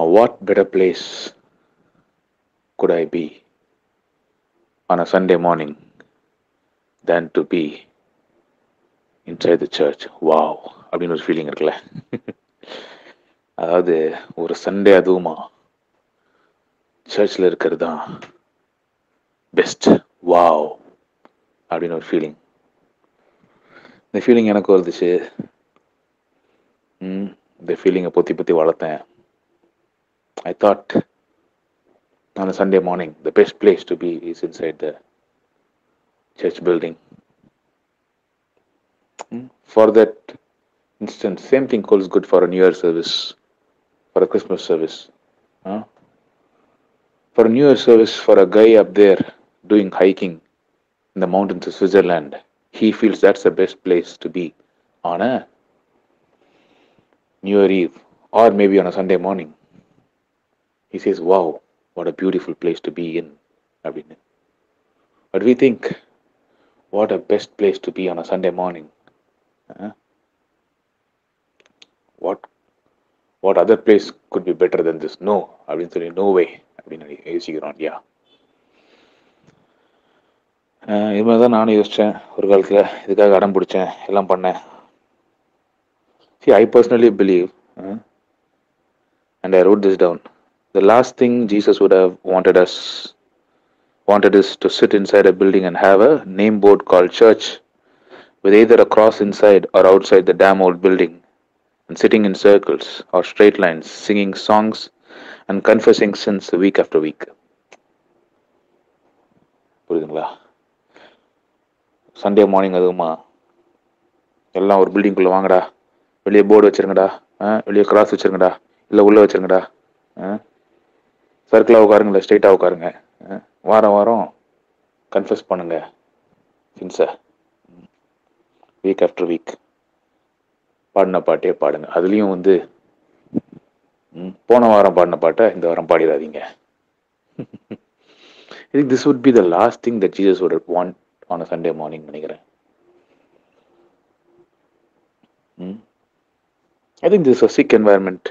What better place could I be on a Sunday morning than to be inside the church? Wow, அப்படின்னு ஒரு feeling இருக்குல்ல. அதாவது ஒரு Sunday அதுவுமா சர்ச்சில் இருக்கிறது தான் பெஸ்ட். வாவ் அப்படின்னு ஒரு ஃபீலிங். இந்த ஃபீலிங் எனக்கு வந்துச்சு. இந்த ஃபீலிங்கை பொத்தி பொத்தி வளர்த்தேன். I thought on a Sunday morning, the best place to be is inside the church building. For that instance, same thing holds good for a New Year service, for a Christmas service. For a New Year service, for a guy up there doing hiking in the mountains of Switzerland, he feels that's the best place to be on a New Year Eve or maybe on a Sunday morning. He says, wow, what a beautiful place to be in. But we think, what a best place to be on a Sunday morning. What other place could be better than this? No, no way. யோசிக்கிறோம் இல்லையா? இது மாதிரி தான் நானும் யோசித்தேன் ஒரு காலத்தில். இதுக்காக அடம் பிடிச்சேன், எல்லாம் பண்ணேன். See, I personally believe, and I wrote this down, the last thing Jesus would have wanted us to sit inside a building and have a name board called church with either a cross inside or outside the damn old building and sitting in circles or straight lines, singing songs and confessing sins week after week. புரியுதுங்களா? Sunday morning அதுவுமா எல்லாம் ஒரு பில்டிங்குள்ளே வாங்கடா, வெளியே board வச்சுருங்கடா, வெளியே cross வச்சுருங்கடா, இல்லை உள்ளே வச்சுருங்கடா, சர்க்கிளாக உட்காருங்களா, ஸ்ட்ரெயிட்டாக உட்காருங்க, வாரம் வாரம் கன்ஃபஸ் பண்ணுங்க சின்ஸை, வீக் ஆஃப்டர் வீக் பாடின பாட்டே பாடுங்க. அதுலேயும் போன வாரம் பாடின பாட்டை இந்த வாரம் பாடிடாதீங்க. I think this would be the last thing that Jesus would want on a Sunday morning, நினைக்கிறேன். I think this is a sick environment.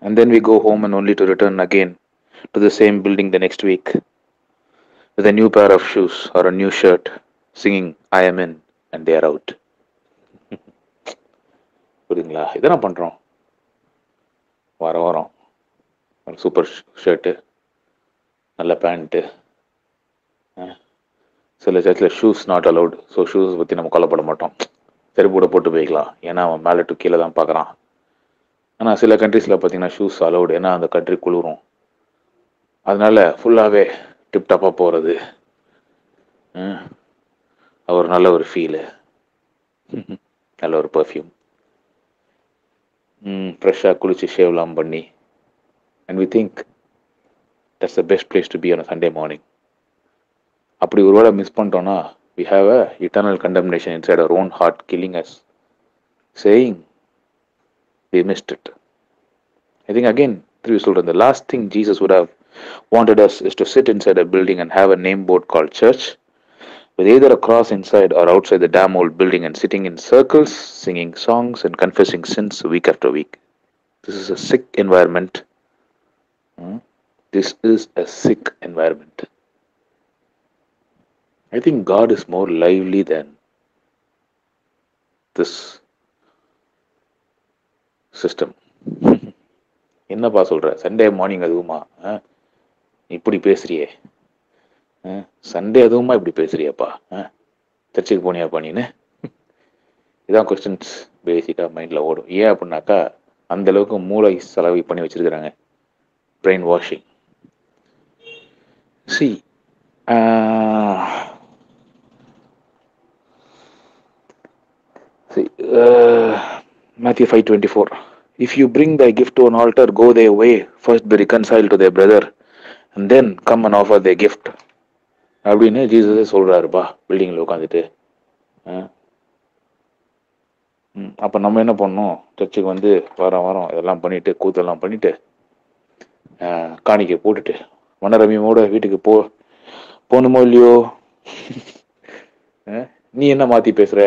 And then we go home and only to return again to the same building the next week with a new pair of shoes or a new shirt, singing I am in and they are out. புரியுதுங்களா? இதெல்லாம் பண்ணுறோம். வாரம் வாரம் super shirt, நல்ல pant. சில சர்ச்சில் shoes not allowed. So shoes பற்றி நம்ம கொல்லப்பட மாட்டோம். செருப்பூட போட்டு போய்க்கலாம், ஏன்னா அவன் மேலே டு கீழே தான் பார்க்குறான். ஆனால் சில கண்ட்ரீஸில் பார்த்தீங்கன்னா ஷூஸ் அலவுட், ஏன்னா அந்த கண்ட்ரி குளிரும். அதனால ஃபுல்லாகவே டிப்டாப்பாக போகிறது ஒரு நல்ல ஒரு ஃபீலு, நல்ல ஒரு பர்ஃப்யூம், ஃப்ரெஷ்ஷாக குளிச்சு ஷேவ்லாம் பண்ணி. And we think that's the best place to be on a Sunday morning. அப்படி ஒரு வேளை மிஸ் பண்ணிட்டோன்னா we have a eternal condemnation inside our own heart, killing us, saying we missed it. I think again, the last thing Jesus would have wanted us is to sit inside a building and have a name board called church with either a cross inside or outside the damn old building and sitting in circles, singing songs and confessing sins week after week. This is a sick environment. This is a sick environment. I think God is more lively than this system. என்னப்பா சொல்ற, Sunday morning அதுவுமா இப்படி பேசுறியே, Sunday அதுவுமா இப்படி பேசுறியாப்பா, சர்ச்சுக்கு போனியாப்பா நீன்னு? இதான் questions பேசிக்காக மைண்டில் ஓடும். ஏன் அப்படின்னாக்கா அந்த அளவுக்கு மூளை செலவு பண்ணி வச்சிருக்கிறாங்க, brain washing. C Matthew 5:24. If you bring thy gift to an altar, go their way, first be reconciled to their brother, and then come and offer their gift. அப்படின்னு ஜீசஸே சொல்றாருப்பா பில்டிங்கில் உட்காந்துட்டு. அப்போ நம்ம என்ன பண்ணோம், சர்ச்சுக்கு வாரம் வாரம் இதெல்லாம் பண்ணிட்டு, கூத்தெல்லாம் பண்ணிட்டு, காணிக்கை போட்டுட்டு மனரமியோட வீட்டுக்கு போகணுமோ இல்லையோ? நீ என்ன மாற்றி பேசுகிற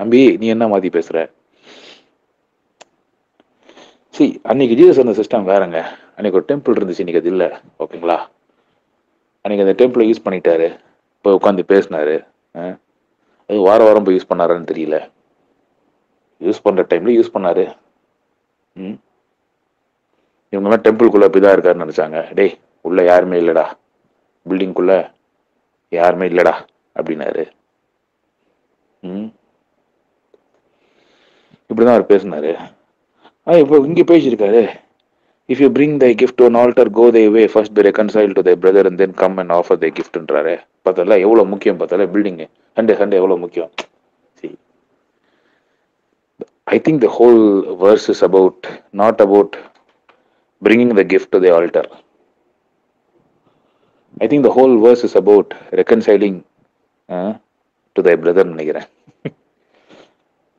அம்பி, நீ என்ன மாற்றி பேசுகிற? அன்னைக்கு ஜீசஸ் அந்த சிஸ்டம் வேறங்க. அன்னைக்கு ஒரு டெம்பிள் இருந்துச்சு, இன்னைக்கு அது இல்லை. ஓகேங்களா? அன்னைக்கு அந்த டெம்பிளை யூஸ் பண்ணிட்டாரு, போய் உட்காந்து பேசினாரு. அது வாரம் போய் யூஸ் பண்ணாரான்னு தெரியல. யூஸ் பண்ற டைம்ல யூஸ் பண்ணாரு. இவங்கெல்லாம் டெம்பிள்குள்ள அப்படிதான் இருக்காருன்னு நினைச்சாங்க. டேய், உள்ள யாருமே இல்லடா, பில்டிங்குள்ள யாருமே இல்லடா அப்படின்னாரு. இப்படிதான் அவர் பேசினாரு. இப்போ இங்க பேசியிருக்காரு, if you bring thy gift to an altar, go thy way, first be reconciled to thy brother and then come and offer thy giftன்றாரு. பார்த்தால எவ்வளவு முக்கியம், பார்த்தால பில்டிங் சண்டே எவ்வளவு முக்கியம். See, I think the whole verse is about not about bringing the gift to the altar. I think the whole verse is about reconciling to thy brother நினைக்கிறேன்.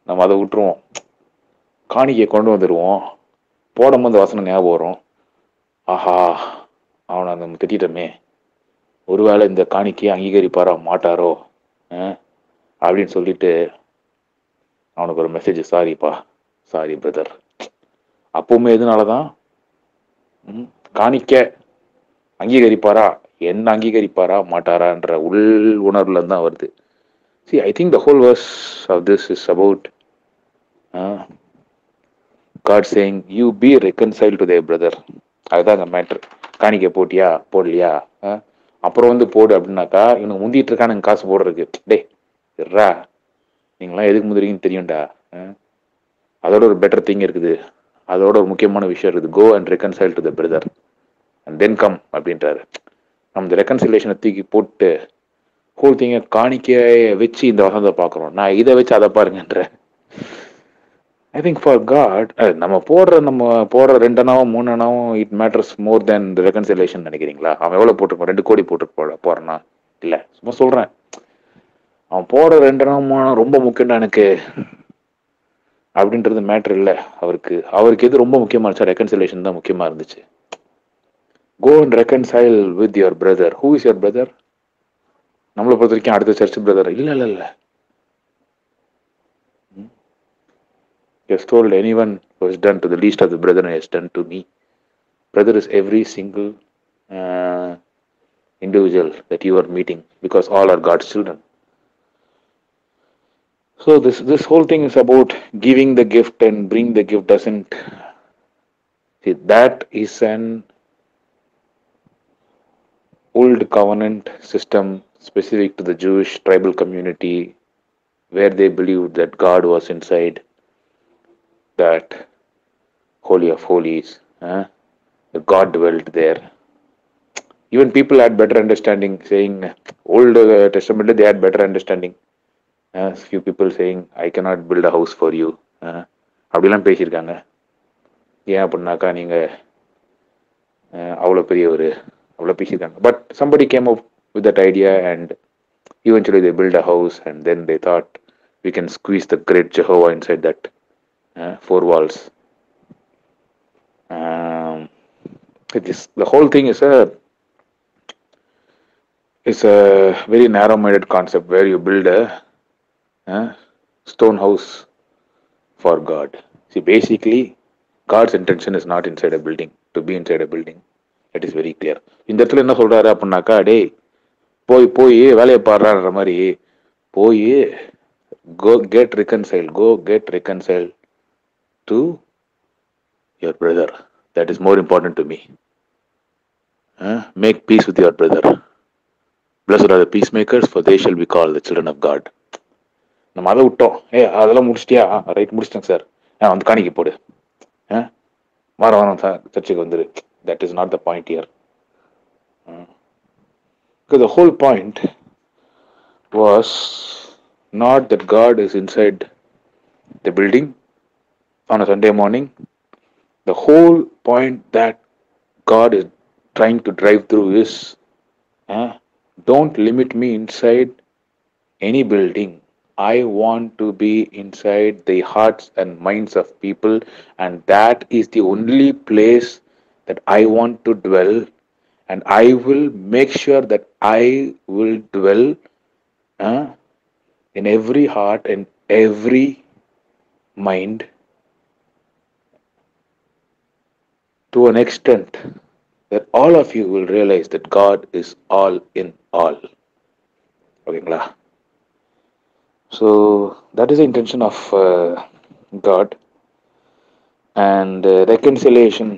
நம்ம அதை விட்டுருவோம், காணிக்கையை கொண்டு வந்துடுவோம், போடும்போது வசனம் ஞாபகம் வரும். ஆஹா, அவனை நம்ம திட்டமே, ஒருவேளை இந்த காணிக்கையை அங்கீகரிப்பாரா மாட்டாரோ அப்படின்னு சொல்லிட்டு அவனுக்கு ஒரு மெசேஜ், சாரிப்பா, சாரி பிரதர். அப்பவுமே எதுனாலதான் காணிக்க அங்கீகரிப்பாரா, என்ன அங்கீகரிப்பாரா மாட்டாரான்ற உள் உணர்வுல தான் வருது. See, I think the whole verse of this is about God saying, you be reconciled to their brother. அதுதான் அந்த மேட்ரு. காணிக்க போட்டியா போடலையா, அப்புறம் போடு அப்படின்னாக்கா இவனுக்கு முந்திட்டு இருக்கானுங்க காசு போடுறதுக்கு. டே ரா, நீங்களாம் எதுக்கு முந்திரிங்கன்னு தெரியும்டா. அதோட ஒரு பெட்டர் திங் இருக்குது, அதோட ஒரு முக்கியமான விஷயம் இருக்குது. Go and reconcile to the brother and then come அப்படின்றாரு. நம்ம இந்த ரெக்கன்சிலேஷனை தூக்கி போட்டு ஹோல் திங்க காணிக்கையை வச்சு இந்த வசனத்தை பார்க்குறோம். நான் இதை வச்சு அதை பாருங்கன்ற. ஐ திங்க் ஃபார் காட் நம்ம போடுற 2 அணாவும் 3 அணாவும் it matters more than the reconciliation நினைக்கிறீங்களா? அவன் எவ்வளோ போட்டுருப்பான்? 2 கோடி போட்டு போறானா? இல்லை, சும்மா சொல்றேன். அவன் போடுற 2 அணாவும் 3 அணாவும் ரொம்ப முக்கியம்டா எனக்கு அப்படின்றது மேட்ரு இல்லை. அவருக்கு எது ரொம்ப முக்கியமா இருந்துச்சா? ரெக்கன்சிலேஷன் தான் முக்கியமா இருந்துச்சு. Go and reconcile with your brother. Who is your brother? நம்மளை பொறுத்த வரைக்கும் அடுத்த சர்ச் பிரதர் இல்லை. He has told anyone who has done to the least of the brethren has done to me. Brother is every single individual that you are meeting, because all are God's children. So this whole thing is about giving the gift and bring the gift. Doesn't see, that is an old covenant system specific to the Jewish tribal community, where they believed that God was inside that Holy of Holies. God dwelt there. Even people had better understanding, saying Old Testament they had better understanding. Few people saying, I cannot build a house for you. அப்படிலாம் பேசியிருக்காங்க. ஏன் அப்படின்னாக்கா நீங்க அவ்வளோ பெரியவர், அவ்வளோ பேசியிருக்காங்க. But somebody came up with that idea and eventually they built a house and then they thought we can squeeze the great Jehovah inside that 4 walls. The whole thing is a very narrow-minded concept where you build a stone house for God. See, basically, God's intention is not inside a building, to be inside a building. That is very clear. இந்த இடத்துல என்ன சொல்றாரு அப்படின்னாக்கா, டேய் போய் வேலையை பாடுறான்ற மாதிரி போய் go get reconciled to your brother. That is more important to me. Make peace with your brother. Blessed are the peacemakers, for they shall be called the children of God. நம்ம அதை விட்டோம். அதெல்லாம் முடிச்சிட்டியா? ரைட், முடிச்சிட்டேங்க sir. வந்து காணிக்க போடு, வாரம் சர்ச்சுக்கு வந்துரு. That is not the point here. Because the whole point was not that God is inside the building on a Sunday morning. The whole point that God is trying to drive through is don't limit me inside any building. I want to be inside the hearts and minds of people, and that is the only place that I want to dwell, and I will make sure that I will dwell in every heart and every mind to an extent that all of you will realize that God is all in all. ஓகேங்களா? So that is the intention of God, and reconciliation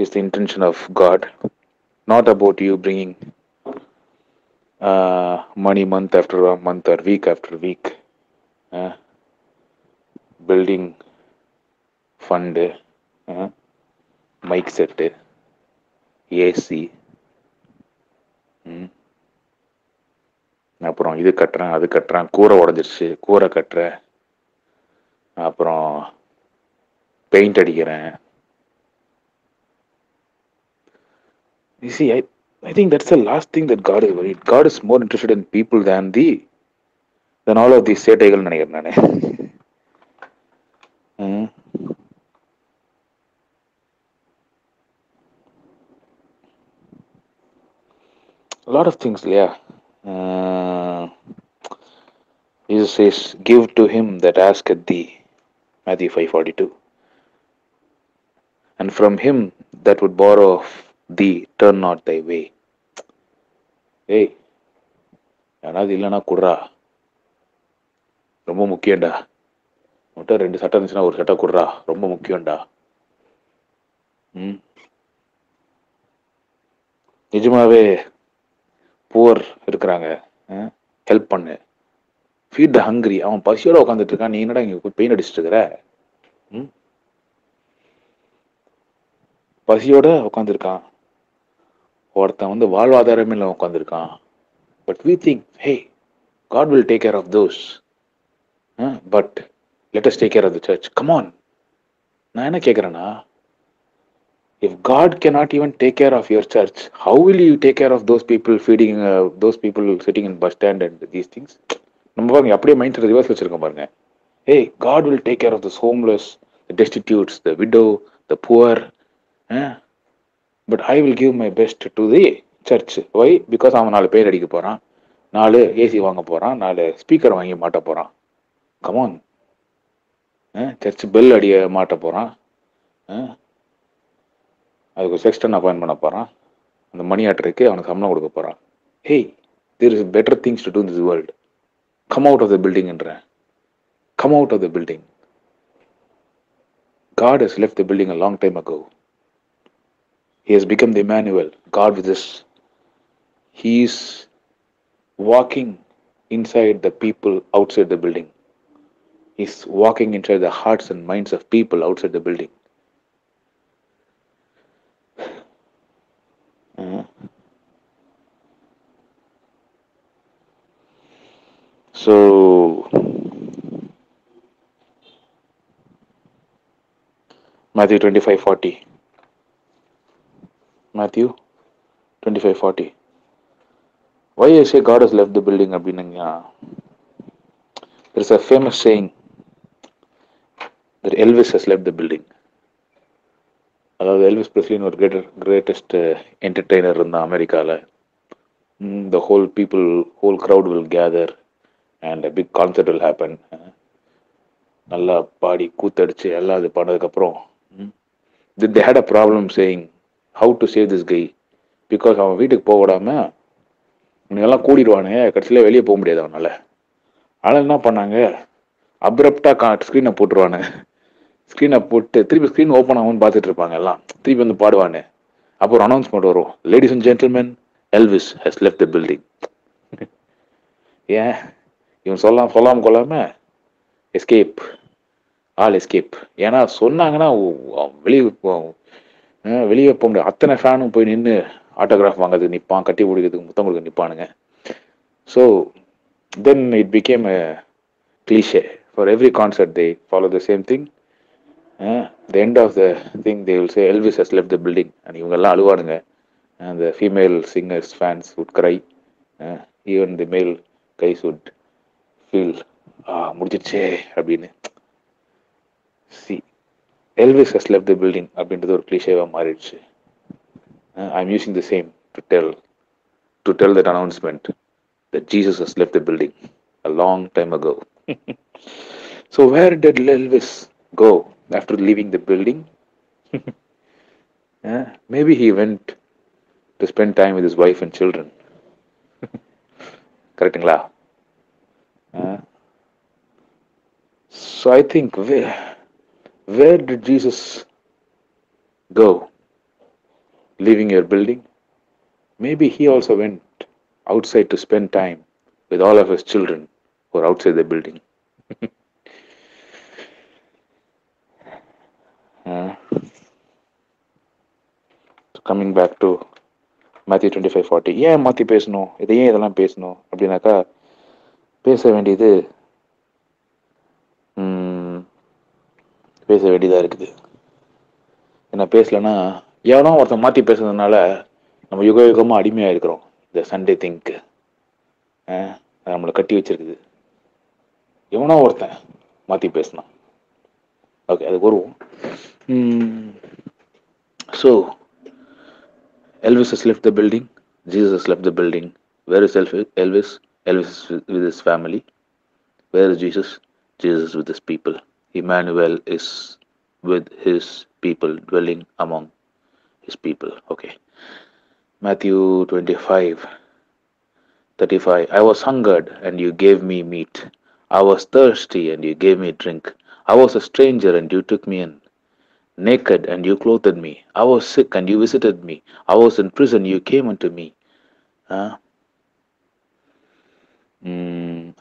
is the intention of God, not about you bringing money month after month or week after week, building fund, mic set, AC, அப்புறம் இது கட்டுறேன் அது கட்டுறேன், கூரை உடஞ்சிருச்சு கூரை கட்டுறேன், அப்புறம் பெயிண்ட் அடிக்கிறேன். You see, I think that's the last thing that God is worried. God is more interested in people than all of these சேட்டைகள் நினைக்கிறேன் நானே. A lot of things, yeah. Jesus says, "Give to him that asketh thee," Matthew 5:42. "And from him that would borrow of thee, turn not thy way." ஏய், ஏனாவது இல்லைன்னா குடுறா, ரொம்ப முக்கியம்டா. மட்டும் 2 சட்டை இருந்துச்சுன்னா ஒரு சட்டை குடுறா, ரொம்ப முக்கியம்டா. நிஜமாவே புவர் இருக்கிறாங்க, ஹெல்ப் பண்ணு. ஃபீட் த ஹங்கிரி. அவன் பசியோட உட்காந்துட்டு இருக்கான், நீ என்னடா இங்க பெயின் அடிச்சுட்டு இருக்கிற? பசியோட உட்காந்துருக்கான் ஒருத்தன், வாழ்வாதாரமே இல்லை உட்காந்துருக்கான். But we think, hey, God will take care of those, but let us take care of the church. Come on. நான் என்ன கேட்குறேன்னா, if God cannot even take care of your church, how will you take care of those people feeding, those people sitting in bus stand and these things? நம்ம பாருங்க, அப்படியே mind reverse வச்சிருக்கோம் பாருங்க. Hey, God will take care of the homeless, the destitutes, the widow, the poor. But I will give my best to the church. Why? Because அவன் 4 பேர் அடிக்க போறான், 4 AC வாங்க போறான், 4 ஸ்பீக்கர் வாங்கி மாட்ட போறான். கமான். சர்ச் பெல் அடிய மாட்ட போறான், அதுக்கு செக்ஸ்டன் அப்பாயின்ட் பண்ண போறான், அந்த மணி ஆட்டருக்கு அவனுக்கு சம்பளம் கொடுக்க போறான். Hey, there is better things to do in this world. Come out of the building என்றேன். Come out of the building. God has left the building a long time ago. He has become the Emmanuel, God with us. He is walking inside the people outside the building. He is walking inside the hearts and minds of people outside the building. So Matthew 25:40. Matthew 25:40. Why I say God has left the building? There is a famous saying that Elvis has left the building. அதாவது Elvis பிரெஸ்லின்னு ஒரு greatest entertainer இருந்தான் அமெரிக்காவில். The whole crowd will gather and a big concert will happen. நல்லா பாடி கூத்தடிச்சு எல்லாம் இது பண்ணதுக்கப்புறம் they had a problem saying how to save this guy, because அவன் வீட்டுக்கு போக விடாம இவங்கெல்லாம் கூடிடுவானுங்க, கடைசியில் வெளியே போக முடியாது அவனால. ஆனால் என்ன பண்ணாங்க, அப்ரப்டா ஸ்க்ரீனை போட்டுருவானு. ஸ்க்ரீனை போட்டு திருப்பி ஸ்க்ரீன் ஓப்பன் ஆகும்னு பார்த்துட்டு இருப்பாங்க எல்லாம். திருப்பி பாடுவானு. அப்போ ஒரு அனௌன்ஸ்மெண்ட் வரும், ladies and gentlemen, Elvis has left the building. ஏன் இவன் சொல்லாம கொள்ளாம எஸ்கேப், ஆல் எஸ்கேப். ஏன்னா சொன்னாங்கன்னா வெளியே போக முடியாது. அத்தனை ஃபேனும் போய் நின்று ஆட்டோகிராஃப் வாங்கிறதுக்கு நிற்பான், கட்டி பிடிக்கிறதுக்கு முத்தம் கொடுக்க நிற்பானுங்க. So then it became a cliche. For every concert they follow the same thing. The end of the thing they will say Elvis has left the building, and இவங்கெல்லாம் அழுவானுங்க. And the female singers fans would cry. Even the male guys would feel முடிஞ்சிச்சே அப்படின்னு. See, Elvis has left the building அப்படின்றது ஒரு கிளிஷேவாக மாறிடுச்சு. I'm using the same to tell that announcement that Jesus has left the building a long time ago. So where did Elvis go after leaving the building? Maybe he went to spend time with his wife and children. கரெக்டுங்களா? So I think where did Jesus go? Leaving your building? Maybe he also went outside to spend time with all of his children who are outside the building. So coming back to Matthew 25:40, ஏன் மாற்றி பேசணும், இதையே இதெல்லாம் பேசணும் அப்படின்னாக்கா, பேச வேண்டியதாக இருக்குது. என்ன பேசலன்னா எவனோ ஒருத்தன் மாற்றி பேசுறதுனால நம்ம யுக யுகமாக அடிமையாக இருக்கிறோம். இந்த சண்டே திங்க்கு நம்மளை கட்டி வச்சிருக்குது. எவனோ ஒருத்தன் மாற்றி பேசினான். ஓகே, அதுக்கு வருவோம். So Elvis has left the building. Jesus has left the building. Where is Elvis? Elvis is with his family. Where is Jesus? Jesus is with his people. Emmanuel is with his people, dwelling among his people. Okay. Matthew 25:35. I was hungered and you gave me meat. I was thirsty and you gave me drink. I was a stranger and you took me in. Naked and you clothed me. I was sick and you visited me. I was in prison, you came unto me.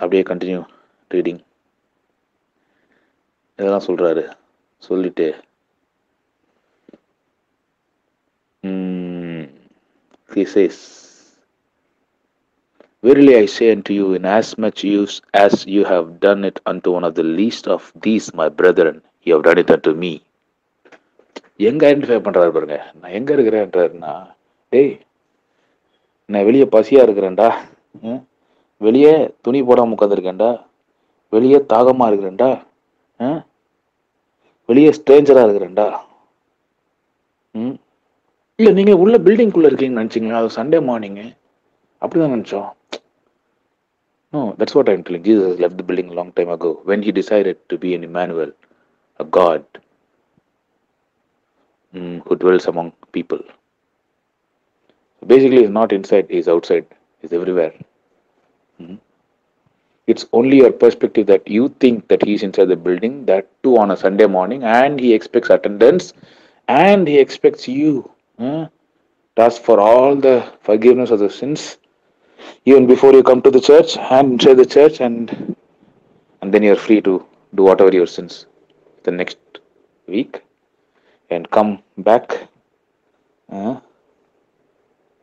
அப்படியே continue reading. இதெல்லாம் சொல்றாரு. சொல்லிட்டு he says, Verily I say unto you, in as much use as you have done it unto one of the least of these my brethren, you have done it unto me. எங்க identify பண்றாரு பாருங்க. நான் எங்க இருக்கிறேன்றாருன்னா, டேய் நான் வெளியே பசியா இருக்கிறேன்டா, வெளியே துணி போடாம உட்காந்துருக்கேன்டா, வெளியே தாகமா இருக்கிறேன்டா, வெளியே ஸ்ட்ரேஞ்சரா இருக்கிறேன்டா. இல்ல நீங்க உள்ள பில்டிங்குள்ள இருக்கீங்கன்னு நினைச்சீங்களா? அது சண்டே மார்னிங் அப்படிதான் நினைச்சோம். No, that's what I'm telling. Jesus left the building a long time ago when he decided to be an Emmanuel, a God who dwells among people. Basically, he's not inside, he's outside, he's everywhere. It's only your perspective that you think that he's inside the building, that too on a Sunday morning, and he expects attendance, and he expects you to ask for all the forgiveness of the sins even before you come to the church and inside the church, and then you're free to do whatever your sins the next week and come back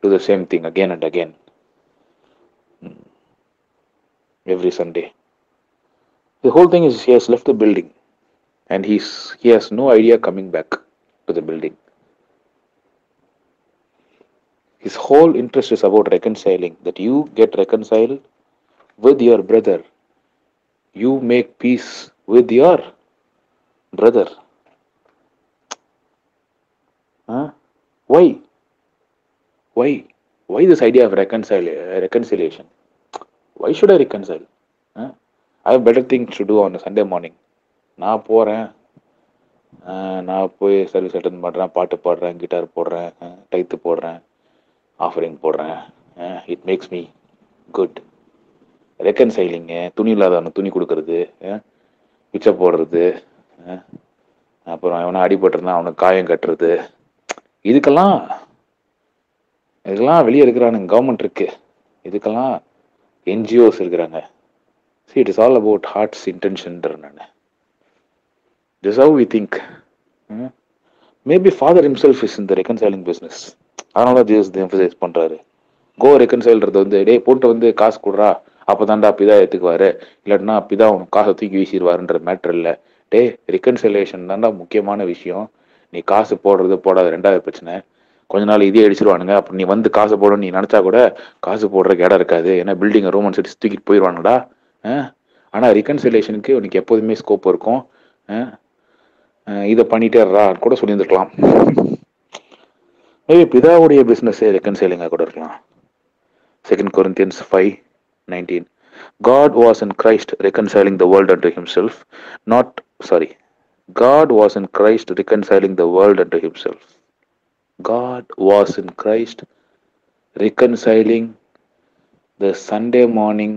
do the same thing again and again every Sunday. The whole thing is he has left the building and he has no idea coming back to the building. His whole interest is about reconciling, that you get reconciled with your brother. You make peace with your brother. Why? Why this idea of reconciliation? Why should I reconcile? I have better things to do on a Sunday morning. நான் போகிறேன், நான் போய் service attend பண்ணுறேன், பாட்டு பாடுறேன், guitar போடுறேன், டைத்து போடுறேன், offering போடுறேன். It makes me good. Reconciling, துணி இல்லாதவனுக்கு துணி கொடுக்கறது, பிச்சை போடுறது, அப்புறம் அவனை அடிபட்டுருந்தா அவனுக்கு காயம் கட்டுறது, இதுக்கெல்லாம் வெளியே இருக்கிறானுங்க. கவர்மெண்ட் இருக்கு, இதுக்கெல்லாம் NGOs இருக்கிறாங்க. See, it is all about heart's intention. This is how we think. Maybe Father himself is in the reconciling business. அதனால ஜீசஸ் எம்பசைஸ் பண்றாரு. கோ ரெக்கன்சைல்றது வந்து, டே போட்டு வந்து காசு கொடுறா, அப்பதான்டா பிதா ஏத்துக்குவாரு, இல்லாட்டினா பிதா உனக்கு காசை தூக்கி வீசிடுவாருன்ற மேட்டர் இல்லை. டே ரெக்கன்சைலேஷன் தான்டா முக்கியமான விஷயம். நீ காசு போடுறது போடாத ரெண்டாவது பிரச்சனை. கொஞ்ச நாள் இதே அடிச்சிருவானுங்க. அப்புறம் நீ வந்து காசு போடணும்னு நீ நினைச்சா கூட காசு போடுறதுக்கு இடம் இருக்காது. ஏன்னா பில்டிங் ரூமன் சிட்டி தூக்கிட்டு போயிடுவானுடா. ஆனா ரிகன்சிலேஷனுக்கு உனக்கு எப்போதுமே ஸ்கோப் இருக்கும். இதை பண்ணிட்டேறா கூட சொல்லியிருந்துருக்கலாம். மேபி பிதாவுடைய பிசினஸ் ரெக்கன்சைலிங்கா கூட இருக்கலாம். 2 Corinthians 5:19. God was in Christ reconciling the world unto himself, God was in Christ reconciling the world unto himself. God was in Christ reconciling the Sunday morning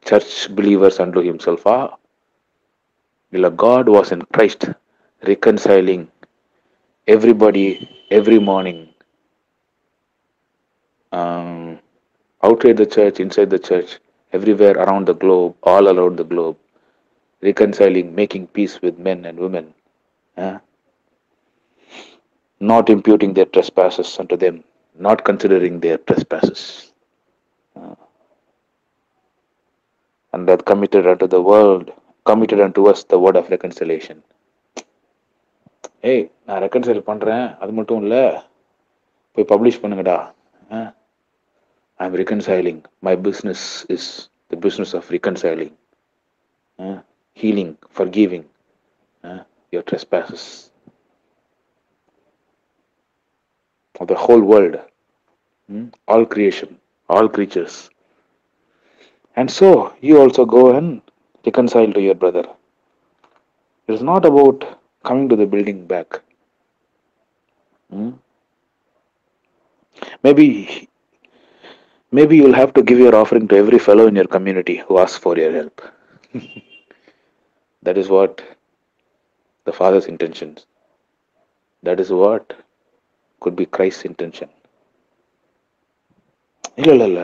church believers unto himself. God was in Christ reconciling everybody every morning, outside the church, inside the church, everywhere around the globe, all around the globe, reconciling, making peace with men and women, not imputing their trespasses unto them, not considering their trespasses, and that committed unto the world, committed unto us the word of reconciliation. ஏய், நான் reconcile பண்றேன், அது மட்டும் இல்ல, போய் publish பண்ணுங்கடா. I'm reconciling. My business is the business of reconciling, healing, forgiving your trespasses of the whole world, all creation, all creatures. And so you also go and reconcile to your brother. It is not about coming to the building back. Maybe you'll have to give your offering to every fellow in your community who asks for your help. That is what the Father's intentions. That is what could be Christ's intention. இல்ல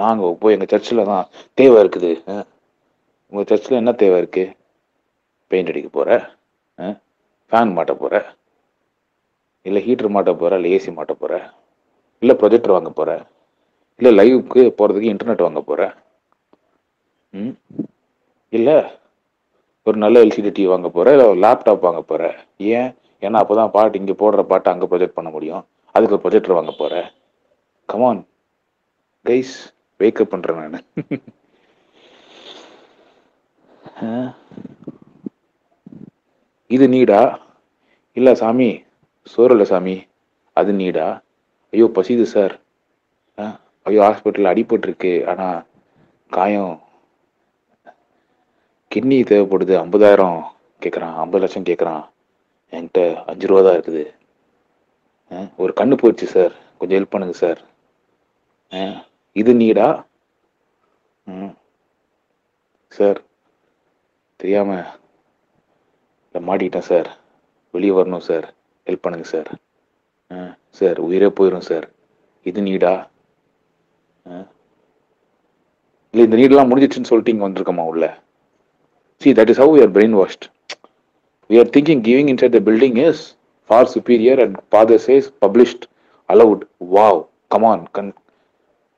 நாங்க போய் எங்க சர்ச்சில் தான் தேவை இருக்குது. உங்க சர்ச்சில் என்ன தேவை இருக்கு? பெயிண்ட் அடிக்க போற, ஃபேன் மாட்ட போற, இல்லை ஹீட்டர் மாட்ட போற, இல்லை ஏசி மாட்ட போற, இல்லை ப்ரொஜெக்டர் வாங்க போற, இல்லை லைவுக்கு போறதுக்கு இன்டர்நெட் வாங்க போற, இல்லை ஒரு நல்ல எல்சிடி டிவி வாங்க போற, இல்லை ஒரு லேப்டாப் வாங்க போற. ஏன்? ஏன்னா அப்போதான் பாட்டு இங்கே போடுற பாட்டு அங்கே ப்ரொஜெக்ட் பண்ண முடியும். அதுக்கு ஒரு ப்ரொஜெக்டர் வாங்க போற. கமான் கைஸ், வேக்கப் பண்றேன் நான். இது நீடா? இல்ல சாமி, சோறு இல்லை சாமி, அது நீடா? ஐயோ பசிது சார், ஐயோ ஹாஸ்பிட்டல் அடிபட்டிருக்கு, ஆனா காயம், கிட்னி தேவைப்படுது, 50,000 கேட்குறான், 50 லட்சம் கேட்குறான், என்கிட்ட 5 ரூபா தான் இருக்குது. ஒரு கண்ணு போயிடுச்சு சார், கொஞ்சம் ஹெல்ப் பண்ணுங்க சார். இது நீடா? சார் தெரியாம மாட்டிக்கிட்டேன் சார், வெளியே வரணும் சார், ஹெல்ப் பண்ணுங்க சார். சார் உயிரே போயிடும் சார், இது நீடா? இல்லை இந்த நீடெல்லாம் முடிஞ்சிச்சுன்னு சொல்லிட்டு இங்கே வந்திருக்கோமா உள்ள? See, that is how we are brainwashed. We are thinking giving inside the building is far superior, and Father says published, allowed. Wow, come on.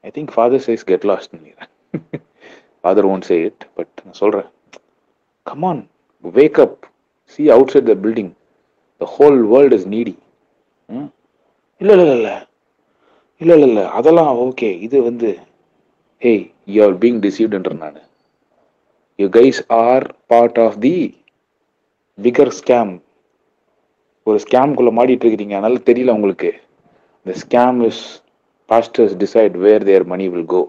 I think Father says get lost. Father won't say it, but நான் சொல்றேன். Come on, wake up. See outside the building, the whole world is needy. இல்ல அதெல்லாம் okay. இது hey, you are being deceived என்ற நான். You guys are part of the bigger scam. ஒரு ஸ்கேம்குள்ள மாடிட்டு இருக்கிறீங்க, அதனால தெரியல உங்களுக்கு. The scam is pastors decide where their money will go.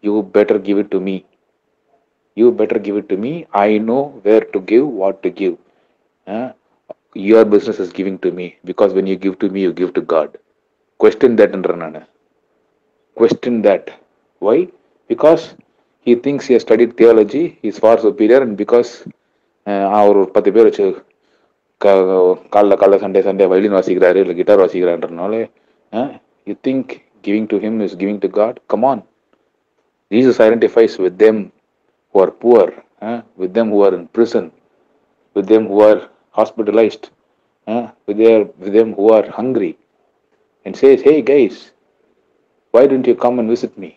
You better give it to me. You better give it to me. I know where to give, what to give. Your business is giving to me, because when you give to me, you give to God. Question that என்ற நான். Question that. Why? Because he thinks he has studied theology, he is far superior, and because அவர் ஒரு 10 பேர் வச்சு காலைல Sunday violin வாசிக்கிறாரு, இல்லை guitar வாசிக்கிறான்றனால you think giving to him is giving to God? Come on. Jesus identifies with them who are poor, with them who are in prison, with them who are hospitalized, with them who are hungry, and says, hey guys, why don't you come and visit me?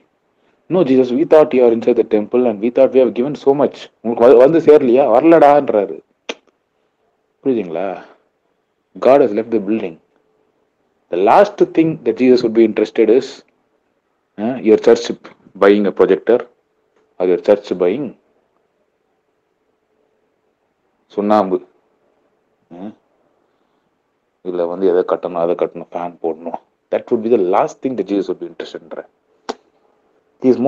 No Jesus, we thought you are inside the temple and we thought we have given so much. உங்களுக்கு வந்து சேரலையா? வரலடான்றாரு. புரியுதுங்களா? God has left the building. The last thing that Jesus would be interested is your church buying a projector, or your church buying சுண்ணாம்பு, இல்லை எதை கட்டணும், அதை கட்டணும், fan போடணும். That would be the last thing that Jesus would be interested in. He's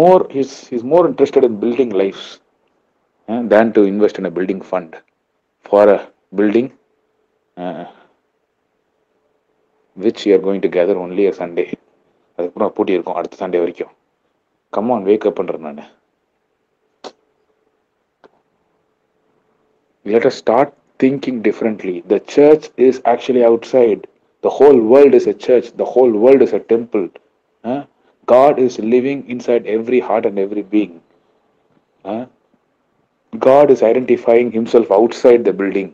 more interested in building lives than to invest in a building fund for a building which you are going to gather only a Sunday. அதுக்கப்புறம் பூட்டி இருக்கும் அடுத்த Sunday வரைக்கும். Come on, wake up பண்றேன் நான். Let us start thinking differently. The church is actually outside. The whole world is a church. The whole world is a temple. God is living inside every heart and every being. God is identifying himself outside the building.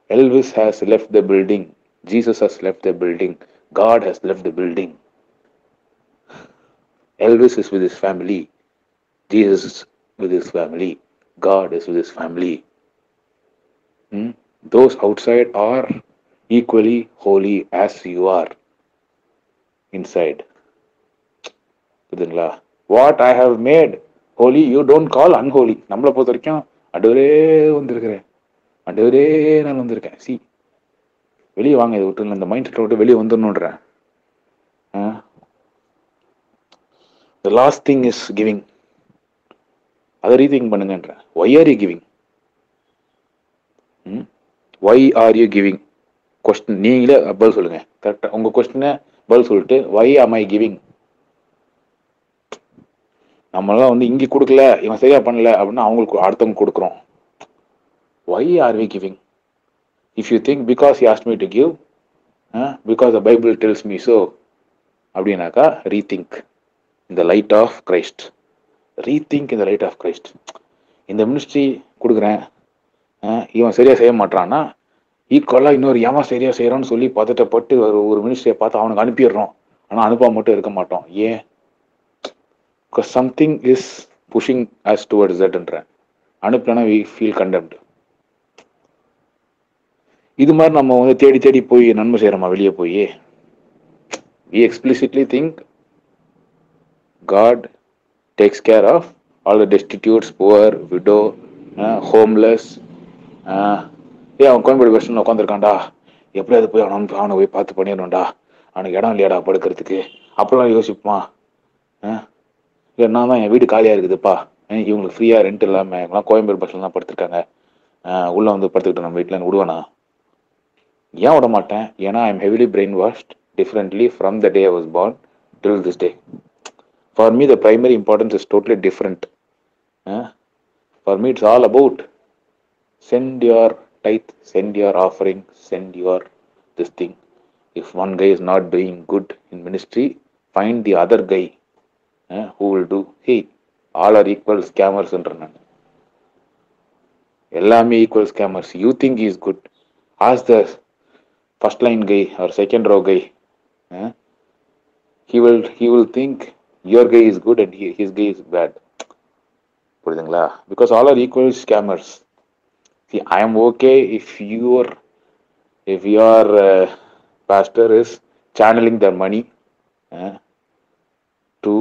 Elvis has left the building. Jesus has left the building. God has left the building. Elvis is with his family. Jesus is with his family. God is with his family. Those outside are equally holy as you are inside. புரியுதுங்களா? What I have made holy, you don't call unholy. நம்மளை பொறுத்த வரைக்கும் அண்டவரே வந்திருக்கிறேன், அண்டவரே நான் வந்திருக்கேன். C, வெளியே வாங்க, இதை விட்டு இந்த மைண்ட் செட்டை விட்டு வெளியே வந்துடணுன்றேன். The last thing is giving. அதை ரீதிங் பண்ணுங்கன்றேன். Why are you giving? Why are you giving? Question நீங்களே பதில் சொல்லுங்க. கரெக்டா உங்க கொஸ்டினை பதில் சொல்லிட்டு why am I giving? நம்மளாம் வந்து இங்க கொடுக்கல, இவன் சரியா பண்ணல அப்படின்னா அவங்களுக்கு அடுத்தவங்க கொடுக்குறோம். Why are we giving? If you think because he asked me to give, because the Bible tells me so, அப்படின்னாக்கா rethink in the light of Christ. Rethink in the light of Christ. இந்த ministry கொடுக்குறேன், இவன் சரியா செய்ய மாட்டான்னா ஈக்குவலா இன்னொரு ஏமா சரியா செய்யறான்னு சொல்லி பதட்டப்பட்டு ஒரு மினிஸ்ட்ரியை பார்த்து அவனுக்கு அனுப்பிடுறோம். ஆனா அனுப்பாம மட்டும் இருக்க மாட்டோம். ஏன்? Because something is pushing us towards that என்றேன். அனுப்பலன்னா we feel condemned. இது மாதிரி நம்ம வந்து தேடி தேடி போய் நன்மை செய்யறோமா? வெளியே போய் we explicitly think God takes care of all the destitutes, poor, widow, homeless. அவன் கோயம்பேடு பஸ் ஸ்டாண்ட்ல உட்காந்துருக்கான்டா, எப்படியாவது போய் அவனை போய் பார்த்து பண்ணிடணும்டா, அவனுக்கு இடம் இல்லையாடா படுக்கிறதுக்கு அப்படிலாம் யோசிப்பான். இல்லை நான் தான் என் வீடு காலியா இருக்குதுப்பா, இவங்களுக்கு ஃப்ரீயா ரெண்ட் இல்லாம இவங்களாம் கோயம்பேடு பஸ்ல தான் படுத்துருக்காங்க, உள்ள வந்து படுத்துக்கிட்டு நம்ம வீட்டுல விடுவானா? ஏன் விட மாட்டேன்? ஏன்னா I am heavily brain washed differently from the day I was born till this day. For me the primary importance is totally different. For me it's all about send your tithe, send your offering, send your this thing. If one guy is not doing good in ministry, find the other guy who will do. Hey, all are equal scammers என்றேன் நான். எல்லாமே equal scammers. You think he is good, ask the first line guy or second row guy. He will think your guy is good and his guy is bad. புரியுதுங்களா? Because all are equal scammers. See, I am okay if your pastor is channeling the money to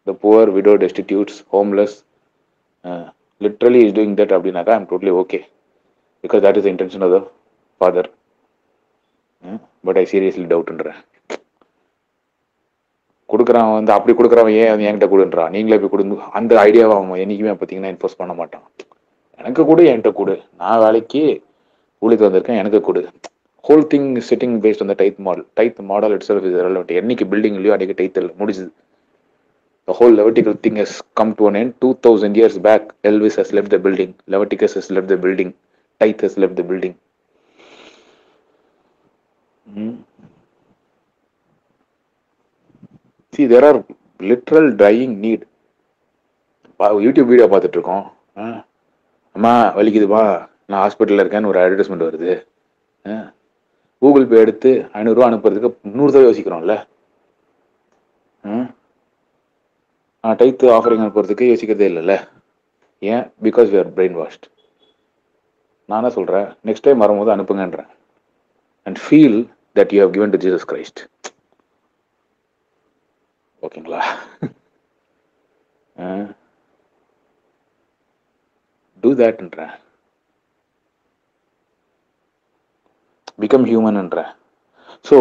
the poor, widow, destitutes, homeless. Literally is doing that அப்படின்னாக்கா I am totally okay, because that is the intention of the father. But I seriously doubtன்றேன். கொடுக்குறவன் வந்து அப்படி கொடுக்குறவன் ஏன் என்கிட்ட கொடுன்றான், நீங்களே போய் கொடுங்க, அந்த ஐடியாவை அவன் என்னைக்குமே பார்த்தீங்கன்னா என்ஃபோர்ஸ் பண்ண மாட்டான். எனக்கு கொடு, என்கிட்ட கொடு, நான் வேலைக்கு ஊழியத்துக்கு வந்திருக்கேன், எனக்கு கொடு. ஹோல் திங் சிட்டிங் பேஸ்ட் அந்த tithe model it self is relevant. என்னைக்கு பில்டிங் இல்லையோ அன்னைக்கு டைத் இல்லை, முடிஞ்சுது. The whole Levitical thing has come to an end. 2000 years back, Elvis has left the building, Leviticus has left the building, tithe has left the building. See, there are literal dying need. YouTube video பார்த்துட்டு இருக்கோம், அம்மா வலிக்குதுமா நான் ஹாஸ்பிட்டலில் இருக்கேன்னு ஒரு advertisement வருது. Google Pay எடுத்து 500 ரூபா அனுப்புறதுக்கு 100 தடவை யோசிக்கிறோம்ல. டைத்து ஆஃபரிங் அனுப்புறதுக்கு யோசிக்கிறதே இல்லைல்ல. ஏன்? Because we are brain washed. நான் என்ன சொல்கிறேன், நெக்ஸ்ட் டைம் வரும்போது அனுப்புங்கன்றேன். And feel that you have given to Jesus Christ. ஓகேங்களா? Do that என்றேன். Become human என்றேன். So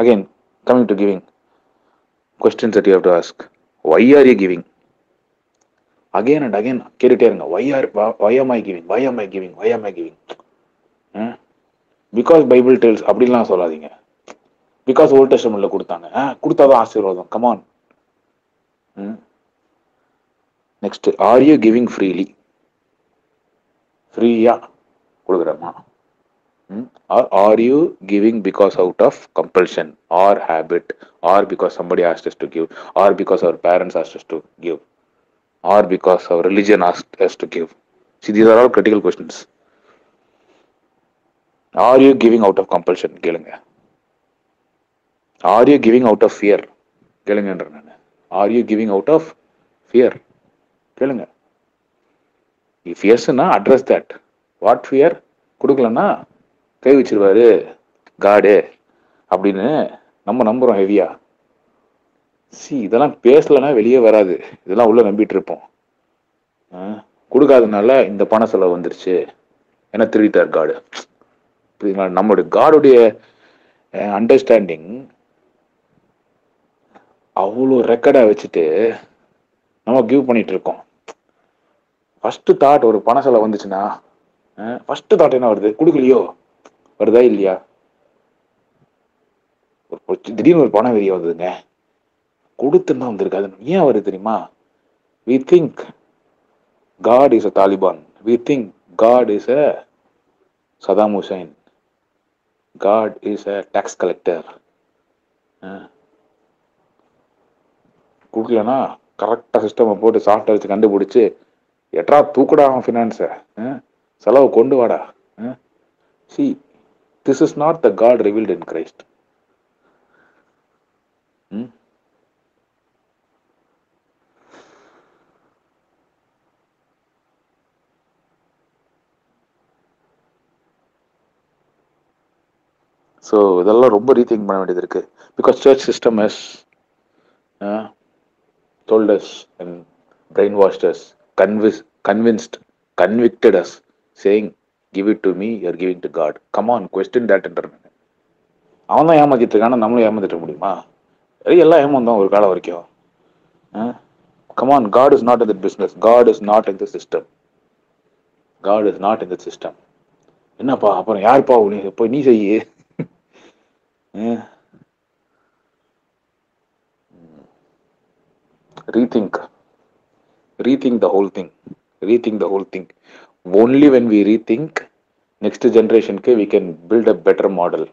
again, coming to giving, questions that you have to ask. Why are you giving? Again and again கேட்டுட்டே இருங்க. Why am I giving? Why am I giving? Why am I giving? Because Bible tells, அப்படிலாம் சொல்லாதீங்க. Because volt டெஸ்டமெண்ட்ல கொடுத்தாங்க, கொடுத்தாதான் ஆசீர்வாதம். Come on. Next, are you giving freely? ஃப்ரீயா கொடுக்குறமா? Or are you giving because out of compulsion or habit, or because somebody asked us to give, or because our parents asked us to give, or because our religion asked us to give? See, these are all critical questions. Are you giving out of compulsion? கேளுங்க. Are you giving out of fear? கேளுங்கன்ற நான். Are you giving out of fear? கேளுங்க. If yes னா address that. What fear? கொடுக்கலன்னா கை வச்சிருவாரு காடு அப்படின்னு நம்ம நம்புறோம் ஹெவியா. சி, இதெல்லாம் பேசலன்னா வெளியே வராது, இதெல்லாம் உள்ள நம்பிட்டு இருப்போம். கொடுக்காதனால இந்த பண செலவு வந்துருச்சு, என்ன திருடிட்டார் காடு. நம்மளுடைய காடுடைய அண்டர்ஸ்டாண்டிங் அவ்வளோ ரெக்கார்டா வச்சுட்டு நம்ம கிவ் பண்ணிட்டு இருக்கோம். ஃபர்ஸ்ட் தாட், ஒரு பண செலவு வந்துச்சுன்னா ஃபர்ஸ்ட் தாட் என்ன வருது? கொடுக்கலையோ, வருதா இல்லையா? திடீர்னு ஒரு பணம் வெளியே வந்ததுங்க, கொடுத்துன்னா வந்திருக்காது. ஏன் வருது தெரியுமா? We think God is a Taliban. We think God is a Saddam Hussein. God is a tax collector. கொடுக்கலன்னா கரெக்டாக சிஸ்டம் போட்டு சாஃப்ட்வேர் வச்சு கண்டுபிடிச்சு, எட்ரா தூக்குடா அவன் ஃபினான்ஸை, செலவு கொண்டு வாடா. See, this is not the God revealed in Christ. So இதெல்லாம் ரொம்ப ரீதிங்க் பண்ண வேண்டியது இருக்கு. Because church system has told us and brainwashed us, convinced, convicted us, saying, give it to me, you're giving to God. Come on, question that. அவன் தான் ஏமாத்திட்டு இருக்கான, நம்மளும் ஏமாத்திட்டு முடியுமா? எல்லாம் ஏமாந்தான் ஒரு காலம் வரைக்கும். Come on, God is not in the business. God is not in the system. God is not in the system. என்னப்பா அப்புறம் யாருப்பா போய் நீ செய்ய? Rethink the whole thing. Rethink the whole thing. Only when we rethink, next generation we can build a better model.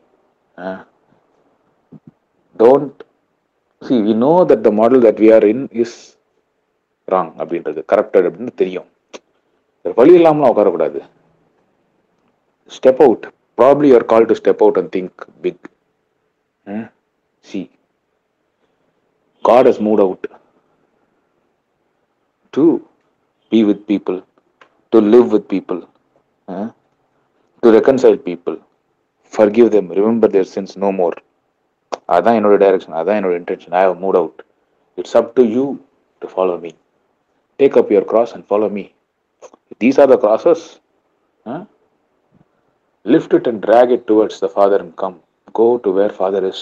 Don't see, we know that the model that we are in is wrong அப்படின்றது, corrupted அப்படின்னு தெரியும். வழி இல்லாமலாம் உட்காரக்கூடாது. Step out. Probably you are called to step out and think big. See, God has moved out to be with people, to live with people, to reconcile people, forgive them, remember their sins no more. அதான் என்னோட direction, அதான் என்னோட intention. I have moved out. It's up to you to follow me. Take up your cross and follow me. These are the crosses. Lift it and drag it towards the Father and come. Go to where Father is.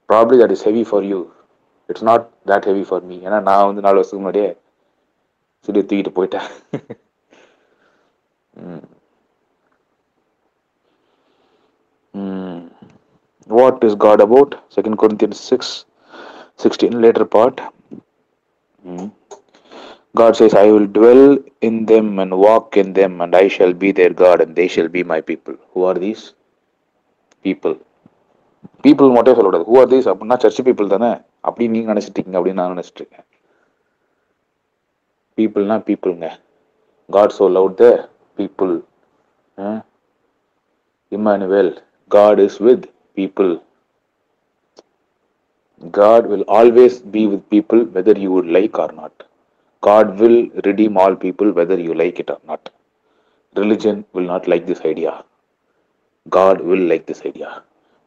Probably that is heavy for you. It's not that heavy for me. ஏன்னா நான் 4 வருஷத்துக்கு முன்னாடியே CD தூக்கிட்டு போயிட்டேன். What is God about? 2 Corinthians 6:16, later part. God says, I will dwell in them and walk in them, and I shall be their God, and they shall be my people. Who are these people? People மட்டும் சொல்லக்கூடாது. Who are these? அப்படின்னா search people தானே, அப்படி நீங்க நினைச்சிட்டீங்க அப்படின்னு நான் நினைச்சிட்டு இருக்கேன். பீப்புள்னா பீப்புளுங்க. God so loved the people. Emmanuel, God is with people. God will always be with people whether you would like or not. God will redeem all people whether you like it or not. Religion will not like this idea. God will like this idea.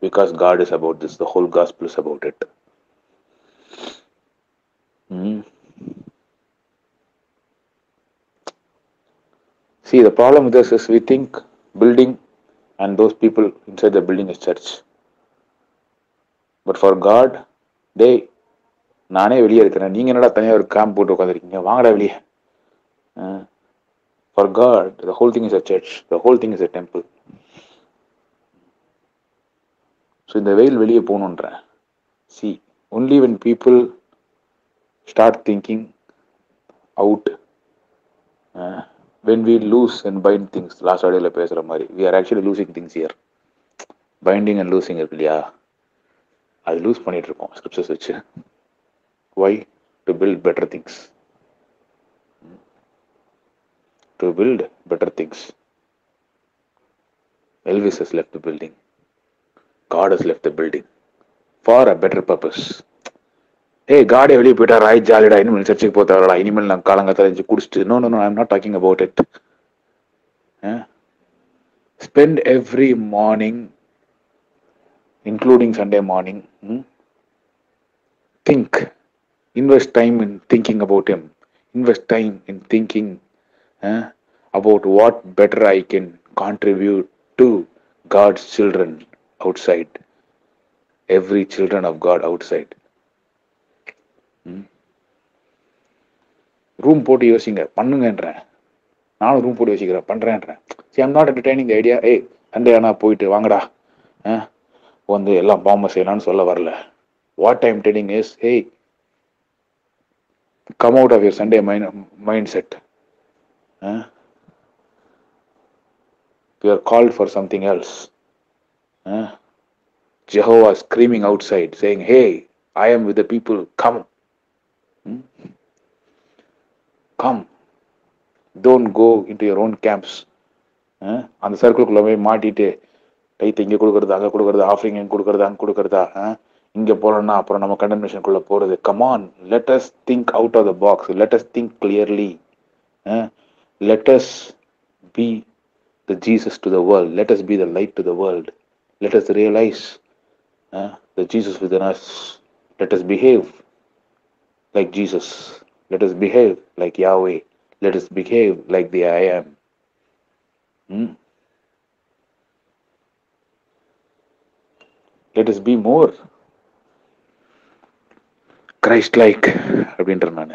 Because God is about this. The whole gospel is about it. See, the problem with us is we think building and those people inside the building is church. But for God, நானே வெளியே இருக்கிறேன், நீங்க என்னடா தனியாக ஒரு camp போட்டு உட்காந்துருக்கீங்க, வாங்கடா வெளியே. For God, the whole thing is a church. The whole thing is a temple. So இந்த வெயில் வெளியே போகணுன்றேன். See only when people start thinking out, when we lose and bind things, last ஆடியோவில் பேசுகிற மாதிரி, we are actually losing things here. Binding and losing இருக்கு இல்லையா, அது loose பண்ணிட்டு இருக்கோம் ஸ்கிரிப்சர்ஸ் வச்சு. Why? To build better things. To build better things. Elvis has left the building. God has left the building for a better purpose. ஏய் காடே வெளியே போயிட்டா ராய் ஜாலிடா, இனிமேல் சர்ச்சைக்கு போத்தாடா, இனிமேல் நான் காலங்காத்தால குடிச்சிட்டு, no no no, I am not talking about it. Spend every morning, including Sunday morning, think, invest time in thinking about him, invest time in thinking about what better I can contribute to God's children outside, every children of God outside. Room போட்டு யோசிங்க, பண்ணுங்கன்றேன். நானும் room போட்டு யோசிக்கிறேன், பண்றேன்றேன். See, I'm not entertaining the idea, ஏய் Sunday ஆனா போயிட்டு வாங்கடா வந்து எல்லாம் பாம்பை செய்யலாம்னு சொல்ல வரல. What I'm telling is, hey, come out of your Sunday mindset. We are called for something else. Jehovah screaming outside, saying, hey, I am with the people, come. Come. Don't go into your own camps. அந்த சர்க்கிள்குள்ள போய் மாட்டிட்டு டைத்து இங்கே கொடுக்கறது, அங்கே கொடுக்கறது, offering இங்கே கொடுக்கறது, அங்கே கொடுக்கறதா, இங்கே போறோம்னா அப்புறம் நம்ம கண்டெம்னேஷனுக்குள்ள போறது. Come on, let us think out of the box, let us think clearly, let us be the Jesus to the world, let us be the light to the world, let us realize the Jesus within us, let us behave like Jesus, let us behave like Yahweh, let us behave like the I am. Let us be more Christ-like அப்படின்ற நான்.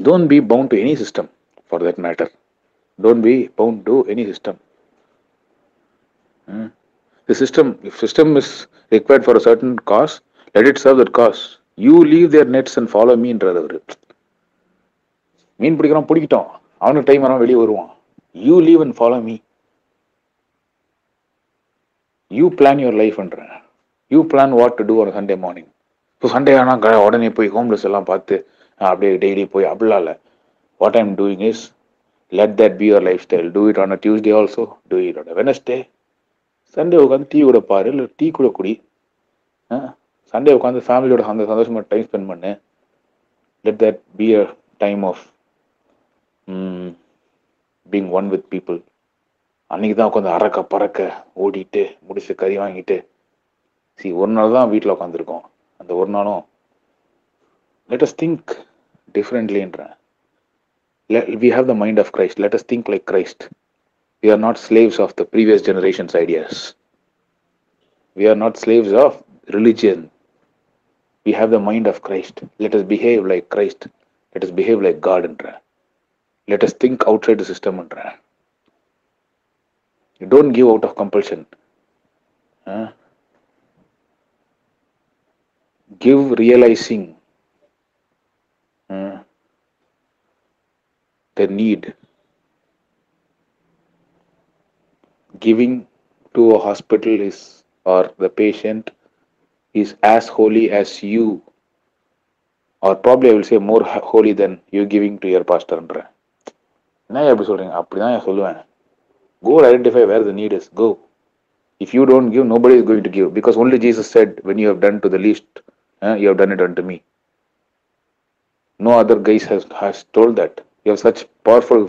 Don't be bound to any system for that matter. Don't be bound to any system. The system, if system is required for a certain cause, let it serve that cause. You leave their nets and follow me என்றது அவரு. மீன் பிடிக்கிறோம், பிடிக்கிட்டோம், அவனுக்கு time வரான், வெளியே வருவான். You leave and follow me. You plan your life என்ற. You plan what to do on a Sunday morning. இப்போ Sunday ஆனால் உடனே போய் ஹோம்லெஸ் எல்லாம் பார்த்து அப்படியே டெய்லி போய் அப்படிலாம் இல்லை. What I am doing is, let that be your lifestyle. Do it on a Tuesday also, do it on a Wednesday. Sunday உட்காந்து டீ கூட பாரு, இல்லை டீ கூட குடி. சண்டே உட்காந்து ஃபேமிலியோட அந்த சந்தோஷமா டைம் ஸ்பெண்ட் பண்ணு. Let that be a time of being one with people. அன்னைக்கு தான் உட்காந்து அறக்க பறக்க ஓடிட்டு முடிச்சு கறி வாங்கிட்டு. ஒரு நாள் தான் வீட்டில் உட்காந்துருக்கோம், அந்த ஒரு நாளும் லெட் அஸ் திங்க் டிஃப்ரெண்ட்லின்றேன். We have the mind of Christ. Let us think like Christ. We are not slaves of the previous generation's ideas. We are not slaves of religion. We have the mind of Christ. Let us behave like Christ. Let us behave like God. Let us think outside the system. You don't give out of compulsion. Give realizing the need. Giving to a hospital is, or the patient is as holy as you, or probably I will say more holy than you giving to your pastor. என்ன எப்படி சொல்றீங்க? அப்படிதான் நான் சொல்லுவேன். Go identify where the need is. Go. If you don't give, nobody is going to give, because only Jesus said, when you have done to the least, you have done it unto me. No other guys has told that. You have such powerful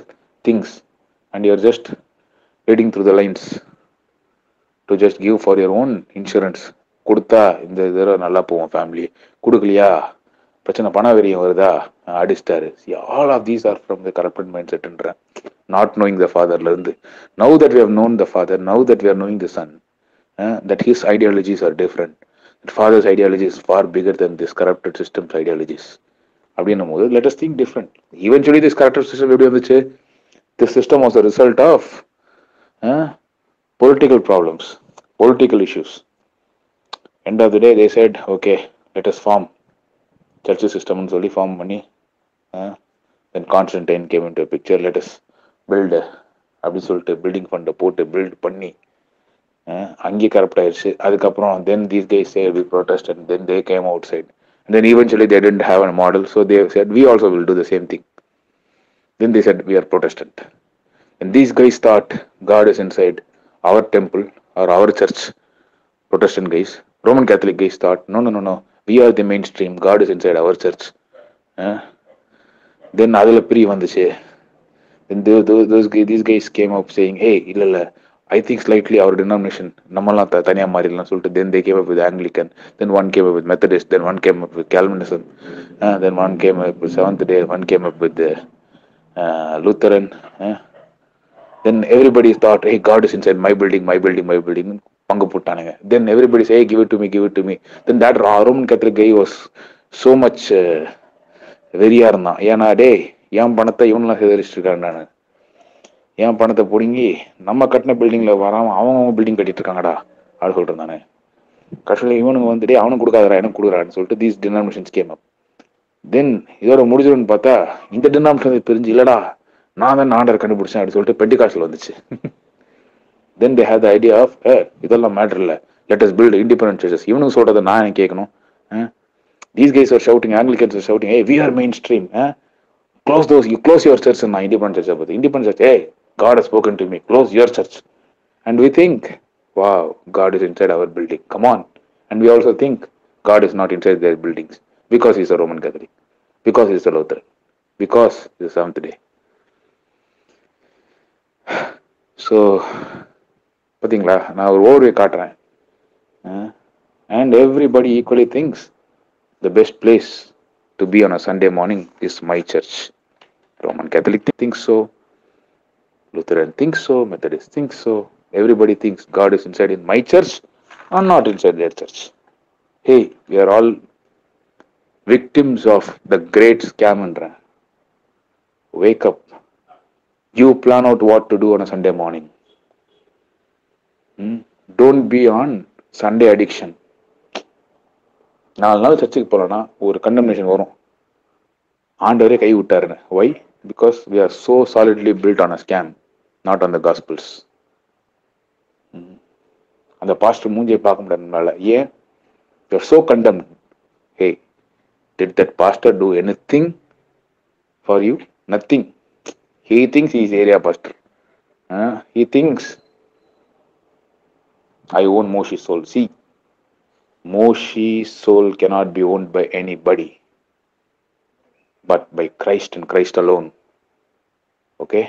things and you are just reading through the lines to just give for your own insurance. கொடுத்தா இந்த தடவை நல்லா போவோம் family, கொடுக்கலையா பிரச்சனை, பண வெறியம் வருதா, அடிச்சிட்டாரு. All of these are from the corrupted mindset. Not knowing the Fatherல இருந்து. Now that we have known the Father, now that we are knowing the Son, that his ideologies are different. The Father's ideology is far bigger than this corrupted system's ideologies. அப்படின்னும் போது let us think different. Eventually this corrupted system எப்படி வந்துச்சு? This system was a result of political problems. Political issues. End of the day, they said, okay, let us form church system and solely form money. Then Constantine came into a picture. Let us build அப்படி சொல்லிட்டு building ஃபண்டை போட்டு build பண்ணி அங்கே corrupt ஆயிடுச்சு. அதுக்கப்புறம் then these guys say we protest and then they came outside. And then eventually they didn't have a model, so they said we also will do the same thing. Then they said we are Protestant. And these guys thought God is inside our temple or our church. Protestant guys. Roman Catholic guys thought, no. We are the mainstream. God is inside our church. Then அதில் பிரி வந்துச்சு. Then these guys came up saying, hey, இல்ல I think slightly our denomination நம்மலாம் தனியாக மாறிடலாம் சொல்லிட்டு then they came up with Anglican, then one came up with Methodist, then one came up with Calvinism, then one came up with Seventh Day, one came up with Lutheran. Then everybody thought, hey, God is inside my building. பங்கு போட்டானுங்க. Then everybody say, hey, give it to me. Then that Roman Catholic guy was so much வெறியா இருந்தான். ஏன்னா டே என் பணத்தை இவனெல்லாம் சேதரிச்சுட்டு இருக்காங்க. நான் என் பணத்தை பிடுங்கி நம்ம கட்டின பில்டிங்ல வராம அவங்க பில்டிங் கட்டிட்டு இருக்காங்கடா அது சொல்லிட்டு இருந்தானே. கடைசியில் இவனுங்க வந்துட்டு அவனுக்கு கொடுக்காதரா எனக்கு கொடுக்குறான்னு சொல்லிட்டு தீஸ் டினாமினேஷன்ஸ் கேம் அப். தென் இதோட முடிஞ்சதுன்னு பார்த்தா இந்த டினாமினேஷன் பிரிஞ்சு இல்லடா நான் தான் ஆண்டர் கண்டுபிடிச்சேன் அப்படின்னு சொல்லிட்டு பெண்டிகாஸ்ட்ல வந்துச்சு. Then they had the idea of, hey, இதெல்லாம் மேட்டர் இல்லை, let us build independent churches. இவனுக்கு சொல்றதை நான் கேட்கணும். These guys are shouting, Anglicans are shouting, hey, we are mainstream. You close your church and independent church. Independent church, hey, God has spoken to me, close your church. And we think, wow, God is inside our building, come on. And we also think God is not inside their buildings because he's a Roman Catholic, because he's a Lutheran, because he's a Seventh Day. So பார்த்தீங்களா, நான் ஒரு ஓவர்வே காட்டுறேன். And everybody equally things the best place to be on a Sunday morning is my search. Roman Catholic things so, Lutheran thinks so, Methodist thinks so, everybody thinks God is inside in my church or not inside their church. Hey, we are all victims of the great scam. Wake up. You plan out what to do on a Sunday morning. Don't be on Sunday addiction. 4 நாள் சர்ச்சுக்கு போகலன்னா ஒரு condemnation வரும், ஆண்டவரே கை விட்டாருன்னு. Why? Because we are so solidly built on a scam, not on the gospels. அந்த pastor மூஞ்சியை பார்க்க முடியாதுனால ஏன் you are so condemned. Hey, did that pastor do anything for you? Nothing. He thinks he is area pastor. He thinks I own Moshe's soul. See, Moshe's soul cannot be owned by anybody but by Christ and Christ alone. Okay?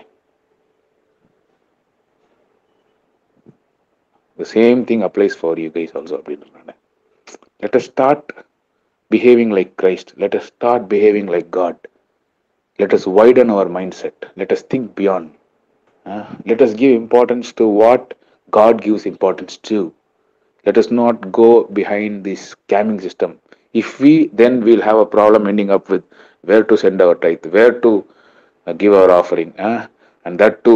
The same thing applies for you guys also. Let us start behaving like Christ. Let us start behaving like God. Let us widen our mindset. Let us think beyond. Let us give importance to what God gives importance to. Let us not go behind this scamming system. If we, then we'll have a problem ending up with where to send our tithe, where to give our offering, and that to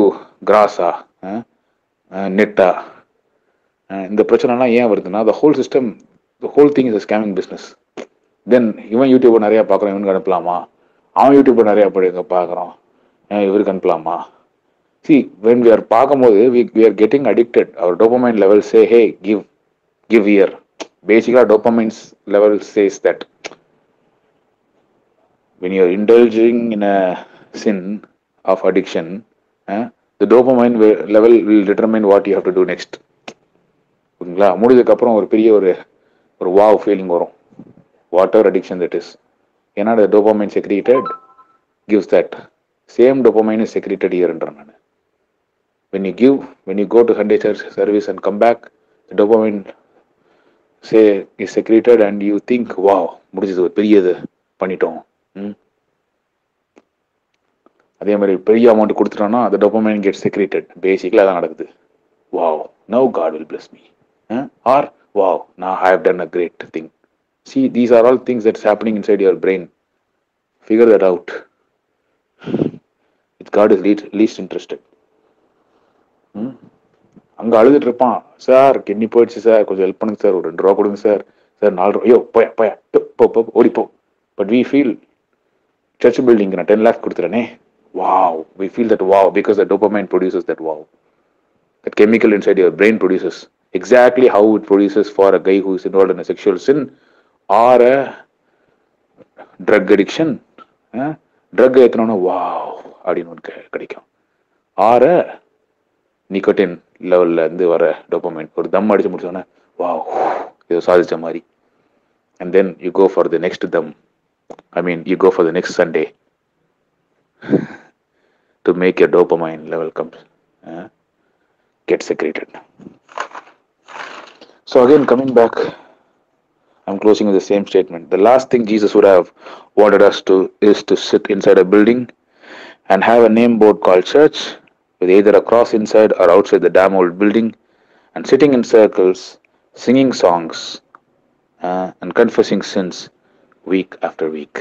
grasa, netta. இந்த பிரச்சனைலாம் ஏன் வருதுன்னா, the whole system, the whole thing is a scamming business. Then இவன் YouTube நிறைய பார்க்குறான், இவனுக்கு அனுப்பலாமா, அவன் YouTube நிறைய பார்க்குறான், இவருக்கு அனுப்பலாமா. See, when we are பார்க்கும்போது we are getting addicted. Our dopamine levels say, hey, give here. Basically, dopamine level says that when you are indulging in a sin of addiction, the dopamine level will determine what you have to do next. ஓகேங்களா, முடிஞ்சதுக்கப்புறம் ஒரு பெரிய ஒரு wow feeling வரும், whatever addiction that is. ஏன்னா the dopamine secreted gives that. Same dopamine is secreted here என்றேன் நான். When you give, when you go to Sunday church service and come back, the dopamine say is secreted and you think, wow, முடிஞ்சது, ஒரு பெரியது பண்ணிட்டோம். அதே மாதிரி பெரிய amount கொடுத்துட்டோம்னா the dopamine gets secreted. Basically அதான் நடக்குது. Wow, now God will bless me. Or wow, now I have done a great thing. See, these are all things that's happening inside your brain. Figure that out. God is least interested. அங்கே அழுதுட்டு இருப்பான், sir kidney போயிடுச்சு sir, கொஞ்சம் help பண்ணுங்க sir, ஒரு 2 ரூபா கொடுங்க sir, sir 4 ரூபா, ஐயோ போயா போயா போ ஓடிப்போ. But we feel church building நான் 10 lakhs கொடுத்துறேனே, wow, we feel that wow because the dopamine produces that wow. That chemical inside your brain produces exactly how it produces for a guy who is involved in a sexual sin or a drug addiction. Drug ஏற்றினோன்னா wow அப்படின்னு ஒன்று கிடைக்கும். ஆற nicotine லெவலில் இருந்து வர dopamine ஒரு தம் அடிச்சு முடிச்சோன்னே வாவ் இதை சாதிச்ச மாதிரி. And then you go for the next தம், I mean you go for the next Sunday to make your dopamine level comes get secreted. So again, coming back, I'm closing with the same statement. The last thing Jesus would have wanted us to is to sit inside a building and have a name board called church with either a cross inside or outside the damn old building, and sitting in circles, singing songs and confessing sins week after week.